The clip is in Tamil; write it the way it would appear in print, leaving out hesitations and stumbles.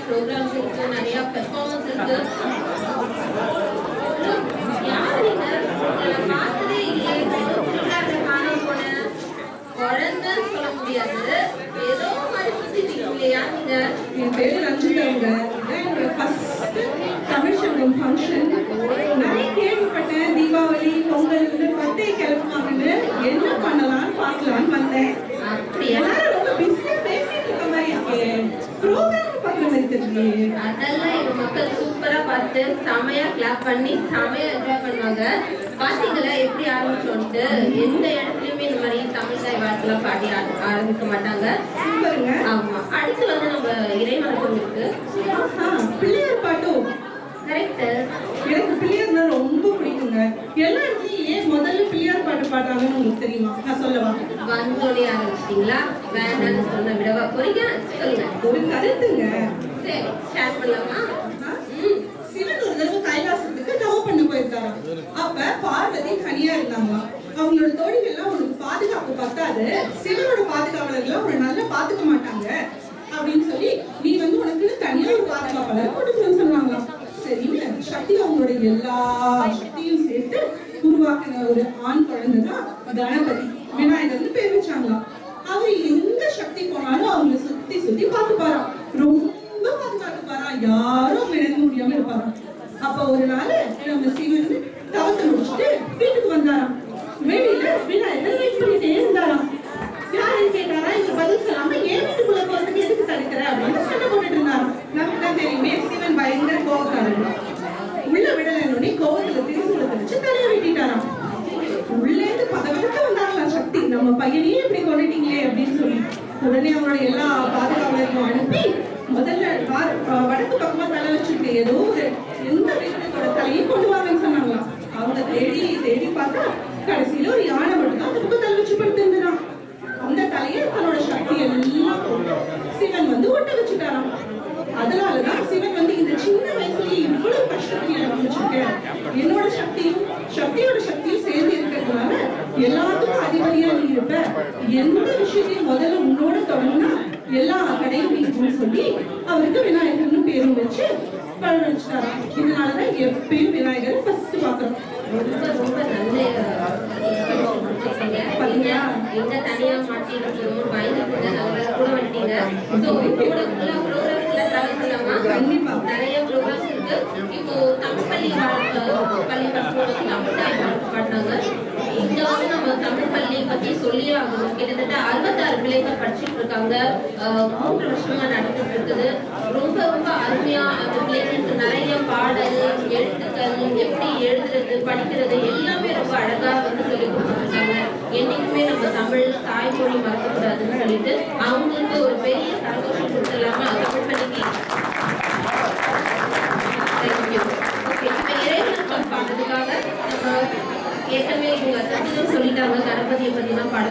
ப்ரோக்ராம்ஸ் இருக்கு, நிறைய பெர்ஃபார்மன்ஸ் இருக்கு. யார் நீங்க? உங்களை பார்த்ததே இல்லையே, காணாம போன குழந்தைன்னு சொல்ல முடியாது, ஏதோ மாதிரி சுத்திட்டீங்க இல்லையா நீங்க? என் பேரு ரஞ்சிதாங்க. இதான் என்னோட ஃபர்ஸ்ட் தமிழ் சங்கம் ஃபங்க்ஷன். நிறைய கேள்விப்பட்டேன், தீபாவளி பொங்கல் பட்டை கிளம்புவாங்கன்னு. என்ன பண்ணலாம்னு பார்க்கலான்னு வந்தேன். எல்லாரும் ரொம்ப பிஸியா பேசிட்டு இருக்க மாதிரி இருக்கே, ப்ரோக்ராம் பார்க்குற மாதிரி தெரியலையே. அதெல்லாம் எங்க மக்கள் சூப்பரா பார்த்து செமையா கிளாப் பண்ணி செமையா என்ஜாய் பண்ணுவாங்க. பாத்தீங்களா எப்படி ஆரம்பிச்சோன்ட்டு? எந்த இடத்துலயுமே இந்த மாதிரி தமிழ் தாய் வாழ்க்கைலாம் பாடி ஆரம்பிக்க மாட்டாங்க. சூப்பருங்க. ஆமா, அடுத்து வந்து நம்ம இறைவணக்கம் இருக்கு. பிள்ளையார் பாட்டும் கரெக்ட். எனக்கு பிள்ளையார்னா ரொம்ப பிடிக்குங்க. எல்லா இடத்துலயும் ஏன் முதல்ல பிள்ளையார் பாட்டு பாடுறாங்கன்னு உங்களுக்கு தெரியுமா? நான் சொல்லவா? வந்தோடே ஆரம்பிச்சிட்டீங்களா? வேண்டாம்னு சொன்ன விடவா போறீங்க? சொல்லுங்க. ஒரு கருத்துங்க. சரி, ஷேர் பண்ணலாமா? சிவன் ஒரு தடவை கைலாசத்துக்கு தவம் பண்ண போயிருக்காராம். அப்ப பார்வதி தனியா இருந்தாங்களாம். அவங்களோட தோழிகள்லாம் உனக்கு பாதுகாப்பு பத்தாது, சிவனோட பாதுகாவலர்கள் ஒரு நல்லா பாத்துக்க மாட்டாங்க அப்படின்னு சொல்லி நீ வந்து உனக்கு தனியா ஒரு பாதுகாவலர் கொடுக்கணும்னு சொன்னாங்களாம். சரிங்க, சக்தி அவங்களோட எல்லா சக்தியும் சேர்த்து உருவாக்குன ஒரு ஆண் குழந்தை தான் கணபதி. விநாயகர்னு பேர் வச்சாங்களாம். அவர் எந்த சக்தி போனாலும் அவங்களை சுத்தி சுத்தி பார்த்துப்பாராம். ரொம்ப பாதுகாத்துப்பாராம், யாரும் அவங்க இறங்க முடியாம இருப்பாராம். அப்ப ஒரு நாள் நம்ம சிவன் தவத்தை முடிச்சுட்டு வீட்டுக்கு வந்தாராம். வெளியில விநாயகர் வெயிட் பண்ணிட்டே இருந்தாராம். யாருன்னு கேட்டாரா, இங்க பதில் சொல்லாம ஏன் வீட்டுக்குள்ள போறதுக்கு எதுக்கு தடுக்கிற அப்படின்னு சண்டை போட்டுட்டு இருந்தாராம். நமக்கு தான் தெரியுமே, சிவன் பயங்கர கோபக்காரங்க. உள்ள விடலன்னு கோபத்துல திருசூலத்தை வச்சு தலையை வெட்டிட்டாராம். உள்ளே இருந்து பதவிக்கு வந்தாங்களாம் சக்தி, நம்ம பையனையே இப்படி கொண்டுட்டீங்களே அப்படின்னு சொல்லி. உடனே அவரோட எல்லா பாதுகாவலரையும் அனுப்பி முதல்ல வடக்கு பக்கமா தலை வச்சுட்டு ஏதோ ஒரு எந்த விலங்கோட தலையும் கொண்டு வாங்கன்னு சொன்னாங்களாம். அவங்க தேடி தேடி பார்த்தா கடைசியில ஒரு யானை மட்டும் தான் அந்த பக்கம் தலை வச்சு படுத்திருந்தான். அந்த தலையை தன்னோட சக்தி எல்லாம் சிவன் வந்து ஒட்ட வச்சுட்டாராம். அதனாலதான் சிவன் வந்து இந்த சின்ன வயசுலயே இவ்வளவு கஷ்டத்தையும் அனுபவிச்சிருக்கேன், என்னோட சக்தியும் சக்தியோட சக்தியும் சேர்ந்து இருக்கிறதுனால எல்லாத்துக்கும் அதிபதியா நீ இருப்ப, எந்த விஷயத்தையும் முதல்ல உன்னோட தொடங்கினா எல்லா கடையும் நீக்கும்னு சொல்லி அவருக்கு விநாயகர்னு பேரும் வச்சு பழனிச்சாரா. இதனாலதான் எப்பயும் விநாயகர் ஃபர்ஸ்ட் பாக்குறோம். ரொம்ப ரொம்ப நல்ல எங்க தனியா மாட்டிருக்கோம் பயந்துட்டு நல்லா கூட வந்துட்டீங்க. கண்டிப்பா நிறைய ப்ரோக்ராம்ஸ் இருக்கு. இப்போ தமிழ் பள்ளி பாடினாங்க. இங்க வந்து நம்ம தமிழ் பள்ளி பத்தி சொல்லி ஆகணும். கிட்டத்தட்ட 66 பிள்ளைகள் படிச்சுட்டு இருக்காங்க. 3 வருஷமா நடந்துட்டு இருக்குது. ரொம்ப ரொம்ப அருமையா அந்த பிள்ளைங்களுக்கு நிறைய பாடல், எழுத்துக்கள், எப்படி எழுதுறது, படிக்கிறது எல்லாமே ரொம்ப அழகா வந்து சொல்லி கொடுத்துருக்காங்க. என்னைக்குமே நம்ம தமிழ் தாய்மொழி மறக்கக்கூடாதுன்னு சொல்லிட்டு